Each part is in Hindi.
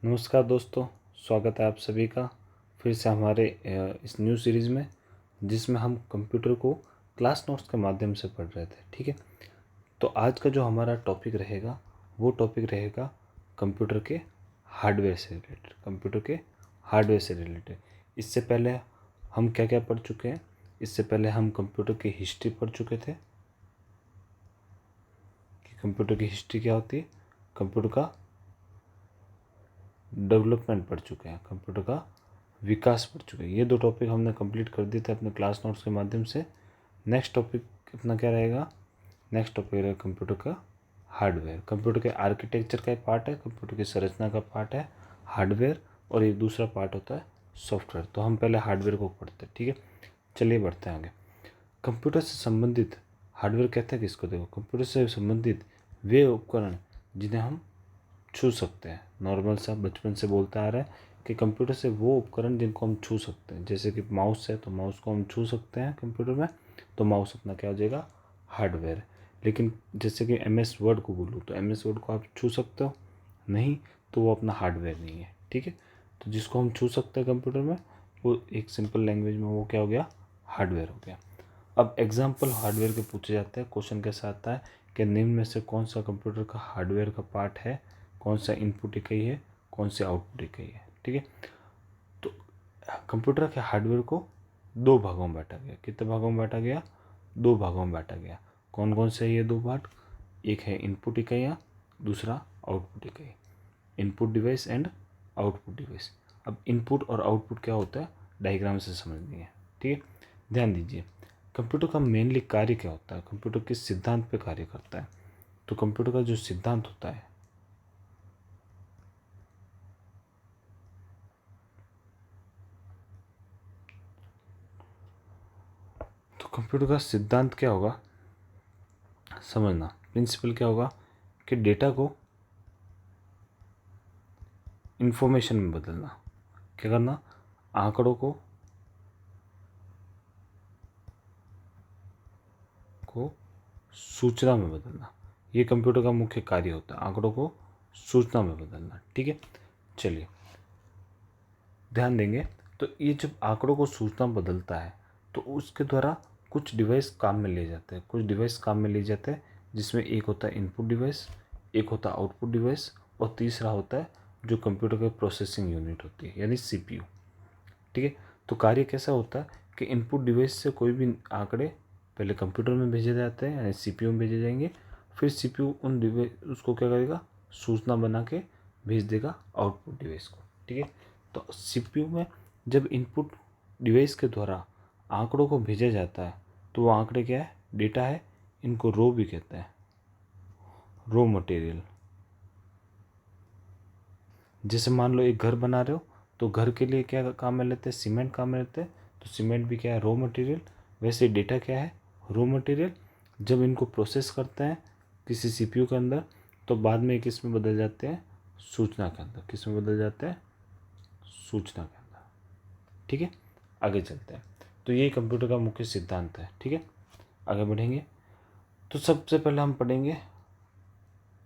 नमस्कार दोस्तों, स्वागत है आप सभी का फिर से हमारे इस न्यू सीरीज़ में, जिसमें हम कंप्यूटर को क्लास नोट्स के माध्यम से पढ़ रहे थे। ठीक है, तो आज का जो हमारा टॉपिक रहेगा वो टॉपिक रहेगा कंप्यूटर के हार्डवेयर से रिलेटेड। कंप्यूटर के हार्डवेयर से रिलेटेड इससे पहले हम क्या क्या पढ़ चुके हैं? इससे पहले हम कंप्यूटर की हिस्ट्री पढ़ चुके थे कि कंप्यूटर की हिस्ट्री क्या होती है, कंप्यूटर का डेवलपमेंट पढ़ चुके हैं, कंप्यूटर का विकास पढ़ चुके हैं। ये दो टॉपिक हमने कंप्लीट कर दिए थे अपने क्लास नोट्स के माध्यम से। नेक्स्ट टॉपिक अपना क्या रहेगा? नेक्स्ट टॉपिक रहेगा कंप्यूटर का हार्डवेयर। कंप्यूटर के आर्किटेक्चर का एक पार्ट है, कंप्यूटर की संरचना का पार्ट है हार्डवेयर, और एक दूसरा पार्ट होता है सॉफ्टवेयर। तो हम पहले हार्डवेयर को पढ़ते हैं। ठीक है, चलिए बढ़ते हैं आगे। कंप्यूटर से संबंधित हार्डवेयर कहते हैं किसको? देखो, कंप्यूटर से संबंधित वे उपकरण जिन्हें हम छू सकते हैं। नॉर्मल सा बचपन से बोलता आ रहा है कि कंप्यूटर से वो उपकरण जिनको हम छू सकते हैं, जैसे कि माउस है तो माउस को हम छू सकते हैं कंप्यूटर में, तो माउस अपना क्या हो जाएगा? हार्डवेयर। लेकिन जैसे कि MS वर्ड को बोलूँ तो MS वर्ड को आप छू सकते हो? नहीं, तो वो अपना हार्डवेयर नहीं है। ठीक है, तो जिसको हम छू सकते हैं कंप्यूटर में, वो एक सिंपल लैंग्वेज में वो क्या हो गया? हार्डवेयर हो गया। अब एग्जाम्पल हार्डवेयर के पूछे जाते हैं। क्वेश्चन कैसा आता है कि निम्न में से कौन सा कंप्यूटर का हार्डवेयर का पार्ट है, कौन सा इनपुट इकाई है, कौन सी आउटपुट इकाई है। ठीक है, तो कंप्यूटर के हार्डवेयर को दो भागों में बांटा गया। कितने भागों में बांटा गया? दो भागों में बांटा गया। कौन कौन से ये दो भाग? एक है इनपुट इकाइयाँ, दूसरा आउटपुट इकाई। Input device and output device. अब इनपुट और आउटपुट क्या होता है, डायग्राम से समझनी है। ठीक है, ध्यान दीजिए। कंप्यूटर का मेनली कार्य क्या होता है? कंप्यूटर किस सिद्धांत पे कार्य करता है? तो कंप्यूटर का जो सिद्धांत होता है, तो कंप्यूटर का सिद्धांत क्या होगा समझना। प्रिंसिपल क्या होगा कि डेटा को इंफॉर्मेशन में बदलना। क्या करना? आंकड़ों को सूचना में बदलना। ये कंप्यूटर का मुख्य कार्य होता है, आंकड़ों को सूचना में बदलना। ठीक है, चलिए ध्यान देंगे। तो ये जब आंकड़ों को सूचना बदलता है तो उसके द्वारा कुछ डिवाइस काम में ले जाते हैं, कुछ डिवाइस काम में ले जाते हैं, जिसमें एक होता है इनपुट डिवाइस, एक होता है आउटपुट डिवाइस, और तीसरा होता है जो कंप्यूटर का प्रोसेसिंग यूनिट होती है, यानी CPU। ठीक है, तो कार्य कैसा होता है कि इनपुट डिवाइस से कोई भी आंकड़े पहले कंप्यूटर में भेजे जाते हैं, यानी CPU में भेजे जाएंगे। फिर CPU उन डिवाइस उसको क्या करेगा? सूचना बना के भेज देगा आउटपुट डिवाइस को। ठीक है, तो CPU में जब इनपुट डिवाइस के द्वारा आंकड़ों को भेजा जाता है तो वो आंकड़े क्या है? डेटा है। इनको रो भी कहते हैं, रो मटेरियल। जैसे मान लो एक घर बना रहे हो तो घर के लिए क्या काम में लेते हैं? सीमेंट काम में लेते हैं, तो सीमेंट भी क्या है? Raw material. वैसे डेटा क्या है? Raw material. जब इनको प्रोसेस करते हैं किसी CPU के अंदर तो बाद में किस में बदल जाते हैं? सूचना के अंदर। किस में बदल जाते हैं? सूचना के अंदर। ठीक है, आगे चलते हैं। तो ये कंप्यूटर का मुख्य सिद्धांत है। ठीक है, आगे बढ़ेंगे। तो सबसे पहले हम पढ़ेंगे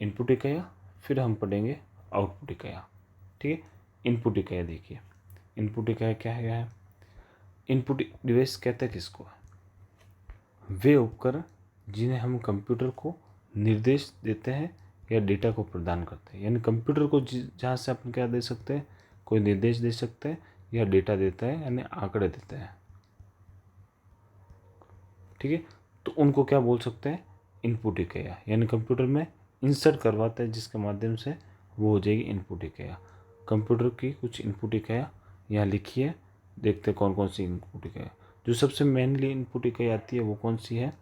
इनपुट इकाइयाँ, फिर हम पढ़ेंगे आउटपुट इकाइयाँ। ठीक है, इनपुट इकाइयाँ देखिए। इनपुट इकाई क्या है? इनपुट डिवाइस कहते हैं किसको? वे उपकरण जिन्हें हम कंप्यूटर को निर्देश देते हैं या डेटा को प्रदान करते हैं। यानी कंप्यूटर को जहाँ से अपन क्या दे सकते हैं? कोई निर्देश दे सकते हैं या डेटा देता है, यानी आंकड़े देते हैं। ठीक है, तो उनको क्या बोल सकते हैं? इनपुट इकाइयाँ। यानी कंप्यूटर में इंसर्ट करवाते हैं जिसके माध्यम से वो हो जाएगी इनपुट इकाइयाँ। कंप्यूटर की कुछ इनपुट इकाइयाँ यहाँ लिखी है, देखते हैं कौन कौन सी इनपुट इकाइयाँ। जो सबसे मेनली इनपुट इकाई आती है वो कौन सी है?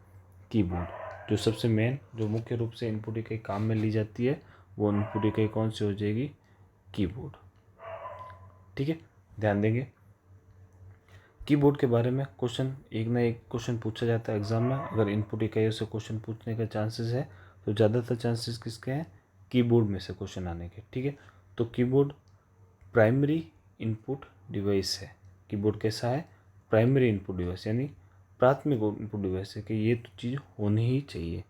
कीबोर्ड। जो सबसे मेन, जो मुख्य रूप से इनपुट इकाई काम में ली जाती है, वो इनपुट इकाई कौन सी हो जाएगी? कीबोर्ड। ठीक है, ध्यान देंगे। कीबोर्ड के बारे में क्वेश्चन एक ना एक क्वेश्चन पूछा जाता है एग्जाम में। अगर इनपुट इकाइयों से क्वेश्चन पूछने का चांसेस है तो ज़्यादातर चांसेस किसके हैं? कीबोर्ड में से क्वेश्चन आने के। ठीक है, तो कीबोर्ड प्राइमरी इनपुट डिवाइस है। कीबोर्ड कैसा है? प्राइमरी इनपुट डिवाइस, यानी प्राथमिक इनपुट डिवाइस है कि ये तो चीज़ होनी ही चाहिए।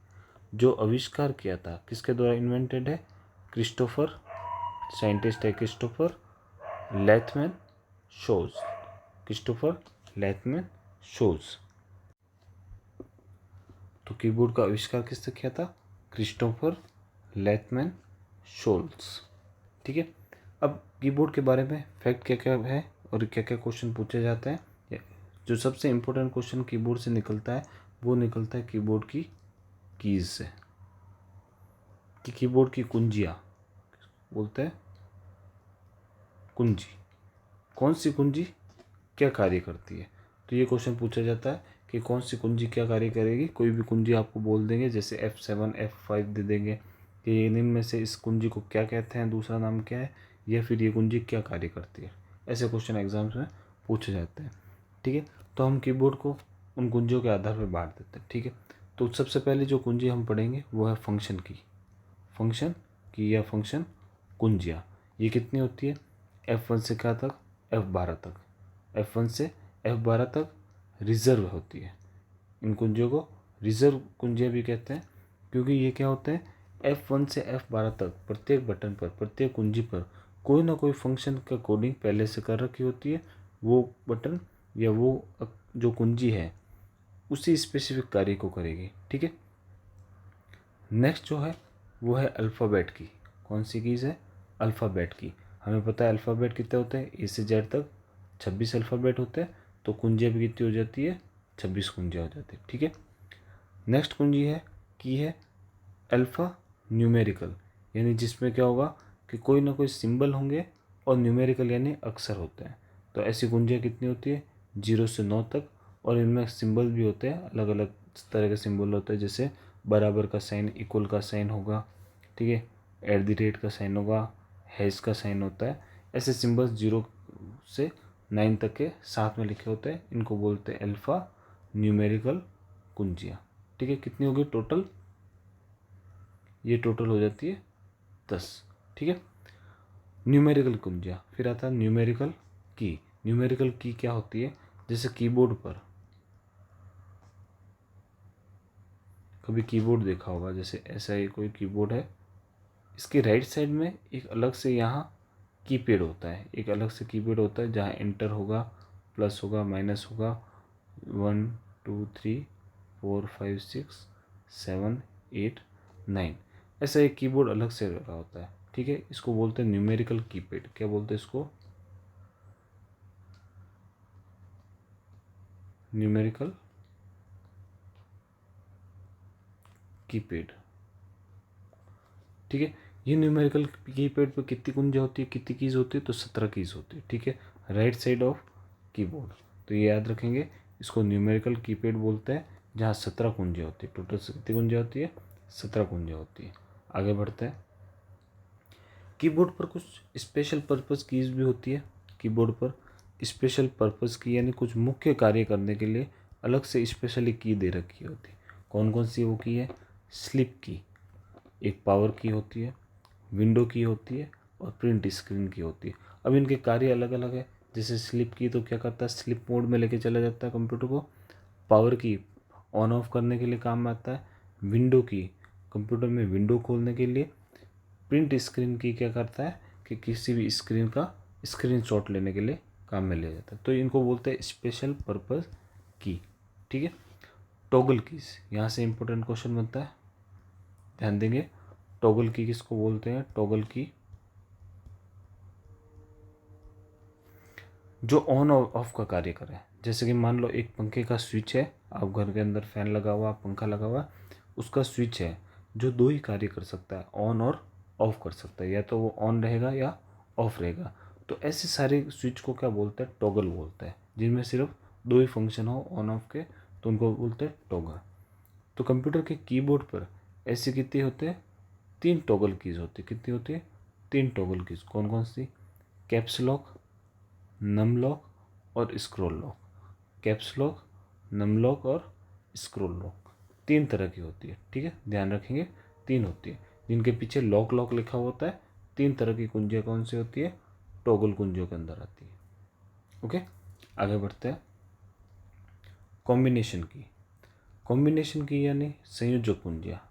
जो आविष्कार किया था किसके द्वारा इन्वेंटेड है? क्रिस्टोफर साइंटिस्ट है क्रिस्टोफर लैथमैन शोज। क्रिस्टोफर लैथमैन शोज। तो कीबोर्ड का आविष्कार किसने किया था? Christopher Latham Sholes. ठीक है, अब कीबोर्ड के बारे में फैक्ट क्या क्या है और क्या क्या क्वेश्चन पूछे जाते हैं। जो सबसे इम्पोर्टेंट क्वेश्चन कीबोर्ड से निकलता है वो निकलता है कीबोर्ड की कीज से, कि कीबोर्ड की कुंजियाँ बोलते हैं कुंजी, कौन सी कुंजी क्या कार्य करती है। तो ये क्वेश्चन पूछा जाता है कि कौन सी कुंजी क्या कार्य करेगी। कोई भी कुंजी आपको बोल देंगे, जैसे F7 F5 दे देंगे कि इनमें से इस कुंजी को क्या कहते हैं, दूसरा नाम क्या है, या फिर ये कुंजी क्या कार्य करती है। ऐसे क्वेश्चन एग्जाम्स में पूछे जाते हैं। ठीक है, तो हम कीबोर्ड को उन कुंजियों के आधार पर बांट देते हैं। ठीक है, तो सबसे पहले जो कुंजी हम पढ़ेंगे वो है फंक्शन की। फंक्शन की या फंक्शन कुंजियाँ, ये कितनी होती है? F1 से क्या तक? F12 तक। F1 से F12 तक रिजर्व होती है। इन कुंजियों को रिजर्व कुंजियाँ भी कहते हैं, क्योंकि ये क्या होते हैं, F1 से F12 तक प्रत्येक बटन पर, प्रत्येक कुंजी पर कोई ना कोई फंक्शन का कोडिंग पहले से कर रखी होती है। वो बटन या वो जो कुंजी है उसी स्पेसिफिक कार्य को करेगी। ठीक है, नेक्स्ट जो है वो है अल्फ़ाबेट की। कौन सी कीज़ है? अल्फ़ाबेट की। हमें पता है अल्फ़ाबेट कितने होते हैं, ए से जेड तक 26 अल्फ़ाबेट होते हैं। तो कुंजियाँ भी कितनी हो जाती है? 26 कुंजियाँ हो जाती है। ठीक है, नेक्स्ट कुंजी है की है अल्फ़ा न्यूमेरिकल, यानी जिसमें क्या होगा कि कोई ना कोई सिंबल होंगे और न्यूमेरिकल यानी अक्षर होते हैं। तो ऐसी कुंजियाँ कितनी होती है? 0 से 9 तक। और इनमें सिंबल भी होते हैं, अलग अलग तरह के सिंबल होते हैं, जैसे बराबर का साइन, इक्वल का साइन होगा, ठीक है, @ का साइन होगा, हैश का साइन होता है। ऐसे सिंबल्स 0 से 9 तक के साथ में लिखे होते हैं, इनको बोलते हैं अल्फ़ा न्यूमेरिकल कुंजियाँ। ठीक है, कितनी होगी टोटल? ये टोटल हो जाती है 10। ठीक है, न्यूमेरिकल कुंजियाँ। फिर आता है न्यूमेरिकल की। न्यूमेरिकल की क्या होती है? जैसे कीबोर्ड पर, कभी कीबोर्ड देखा होगा, जैसे ऐसा ही कोई कीबोर्ड है, इसके राइट साइड में एक अलग से यहाँ कीपैड होता है, एक अलग से कीपैड होता है जहाँ एंटर होगा, प्लस होगा, माइनस होगा, 1 2 3 4 5 6 7 8 9, ऐसा एक कीबोर्ड अलग से रखा होता है। ठीक है, इसको बोलते हैं न्यूमेरिकल कीपैड। क्या बोलते हैं इसको? Numerical keypad. ठीक है, ये न्यूमेरिकल कीपैड पे कितनी कुंजियाँ होती है, कितनी कीज होती है? तो 17 कीज होती है। ठीक है, राइट साइड ऑफ कीबोर्ड। तो ये याद रखेंगे, इसको न्यूमेरिकल कीपैड बोलते हैं, जहाँ 17 कुंजियाँ होती है। टोटल से कितनी कुंजियाँ होती है? 17 कुंजियाँ होती है। आगे बढ़ते हैं। कीबोर्ड पर कुछ स्पेशल पर्पस कीज भी होती है। कीबोर्ड पर स्पेशल पर्पस की यानी कुछ मुख्य कार्य करने के लिए अलग से स्पेशली की दे रखी होती है। कौन कौन सी वो की है? स्लिप की, एक पावर की होती है, विंडो की होती है, और प्रिंट स्क्रीन की होती है। अब इनके कार्य अलग अलग है। जैसे स्लिप की तो क्या करता है? स्लिप मोड में लेके चला जाता है कंप्यूटर को। पावर की ऑन ऑफ करने के लिए काम में आता है। विंडो की कंप्यूटर में विंडो खोलने के लिए। प्रिंट स्क्रीन की क्या करता है कि किसी भी स्क्रीन का स्क्रीनशॉट लेने के लिए काम में लिया जाता है। तो इनको बोलते हैं स्पेशल पर्पस की। ठीक है, टॉगल कीज, यहाँ से इंपॉर्टेंट क्वेश्चन बनता है, ध्यान देंगे। टॉगल की किसको बोलते हैं? टॉगल की जो ऑन और ऑफ का कार्य करे। जैसे कि मान लो एक पंखे का स्विच है, आप घर के अंदर फैन लगा हुआ, पंखा लगा हुआ, उसका स्विच है जो दो ही कार्य कर सकता है, ऑन और ऑफ कर सकता है, या तो वो ऑन रहेगा या ऑफ रहेगा। तो ऐसे सारे स्विच को क्या बोलते हैं? टॉगल बोलते हैं, जिनमें सिर्फ दो ही फंक्शन हो ऑन ऑफ के, तो उनको बोलते हैं टॉगल। तो कंप्यूटर के कीबोर्ड पर ऐसे कितने होते हैं? 3 टॉगल कीज होती है। कितनी होती है? 3 टॉगल कीज। कौन कौन सी? कैप्स लॉक, नम लॉक और scroll lock. Caps lock, num lock और स्क्रॉल लॉक, 3 तरह की होती है। ठीक है, ध्यान रखेंगे 3 होती है, जिनके पीछे लॉक लॉक लिखा होता है। 3 तरह की कुंजियाँ कौन सी होती है? टॉगल कुंजियों के अंदर आती है। ओके, आगे बढ़ते हैं। कॉम्बिनेशन की। कॉम्बिनेशन की यानी संयोजक कुंजियाँ।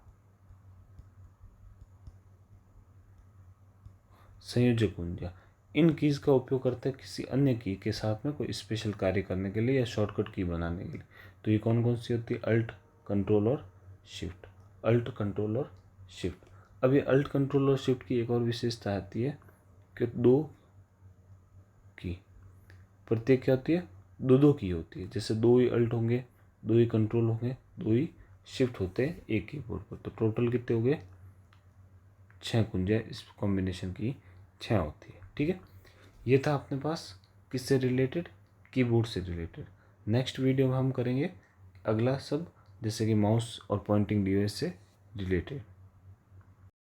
संयोजक कुंजियाँ। इन कीज़ का उपयोग करते हैं किसी अन्य की के साथ में कोई स्पेशल कार्य करने के लिए या शॉर्टकट की बनाने के लिए। तो ये कौन कौन सी होती है? अल्ट, कंट्रोल और शिफ्ट। अल्ट, कंट्रोल और शिफ्ट। अब ये अल्ट, कंट्रोल और शिफ्ट की एक और विशेषता आती है कि दो की, प्रत्येक क्या होती है? दो की होती है। जैसे दो ही अल्ट होंगे, दो ही कंट्रोल होंगे, दो ही शिफ्ट होते हैं एक कीबोर्ड पर। तो टोटल कितने हो गए? 6 कुंजियाँ इस कॉम्बिनेशन की 6 होती है। ठीक है, ये था अपने पास किससे रिलेटेड? कीबोर्ड से रिलेटेड। नेक्स्ट वीडियो में हम करेंगे अगला सब, जैसे कि माउस और पॉइंटिंग डिवाइस से रिलेटेड।